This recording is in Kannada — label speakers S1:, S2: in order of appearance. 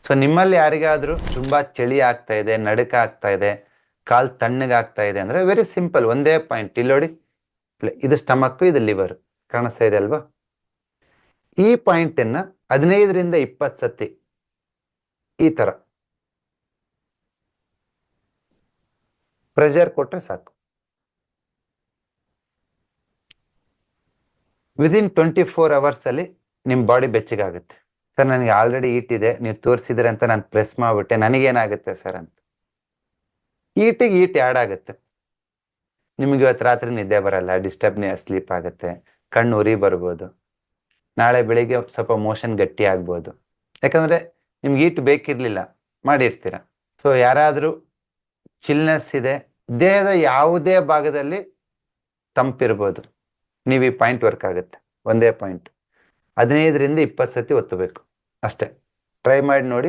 S1: ಸೊ ನಿಮ್ಮಲ್ಲಿ ಯಾರಿಗಾದ್ರೂ ತುಂಬಾ ಚಳಿ ಆಗ್ತಾ ಇದೆ, ನಡುಕ ಆಗ್ತಾ ಇದೆ, ಕಾಲ್ ತಣ್ಣಗಾಗ್ತಾ ಇದೆ ಅಂದ್ರೆ ವೆರಿ ಸಿಂಪಲ್, ಒಂದೇ ಪಾಯಿಂಟ್ ಇಲ್ಲಿ ನೋಡಿ. ಇದು ಸ್ಟಮಕ್, ಇದು ಲಿವರ್, ಕಾಣಿಸ್ತಾ ಇದೆ ಅಲ್ವಾ? ಈ ಪಾಯಿಂಟ್ ಅನ್ನ 15ರಿಂದ 20 ಸತಿ ಈ ತರ ಪ್ರೆಷರ್ ಕೊಟ್ರೆ ಸಾಕು. ವಿದಿನ್ 24 ಅವರ್ಸ್ ಅಲ್ಲಿ ನಿಮ್ ಬಾಡಿ ಬೆಚ್ಚಗಾಗುತ್ತೆ. ಸರ್ ನನಗೆ ಆಲ್ರೆಡಿ ಈಟ್ ಇದೆ, ನೀವು ತೋರಿಸಿದ್ರೆ ಅಂತ ನಾನು ಪ್ರೆಸ್ ಮಾಡ್ಬಿಟ್ಟೆ, ನನಗೇನಾಗುತ್ತೆ ಸರ್ ಅಂತ. ಈಟಿಗೆ ಈಟ್ ಆ್ಯಡ್ ಆಗುತ್ತೆ. ನಿಮ್ಗೆ ಇವತ್ತು ರಾತ್ರಿ ನಿದ್ದೆ ಬರಲ್ಲ, ಸ್ಲೀಪ್ ಆಗುತ್ತೆ, ಕಣ್ಣು ಉರಿ ಬರ್ಬೋದು, ನಾಳೆ ಬೆಳಿಗ್ಗೆ ಸ್ವಲ್ಪ ಮೋಷನ್ ಗಟ್ಟಿ ಆಗ್ಬೋದು. ಯಾಕಂದ್ರೆ ನಿಮ್ಗೆ ಈಟ್ ಬೇಕಿರ್ಲಿಲ್ಲ, ಮಾಡಿರ್ತೀರ. ಸೊ ಯಾರಾದ್ರೂ ಚಿಲ್ನೆಸ್ ಇದೆ, ದೇಹದ ಯಾವುದೇ ಭಾಗದಲ್ಲಿ ತಂಪಿರ್ಬೋದು, ನೀವು ಈ ಪಾಯಿಂಟ್ ವರ್ಕ್ ಆಗುತ್ತೆ. ಒಂದೇ ಪಾಯಿಂಟ್ 15ರಿಂದ 20 ಸತಿ ಒತ್ತಬೇಕು ಅಷ್ಟೇ. ಟ್ರೈ ಮಾಡಿ ನೋಡಿ.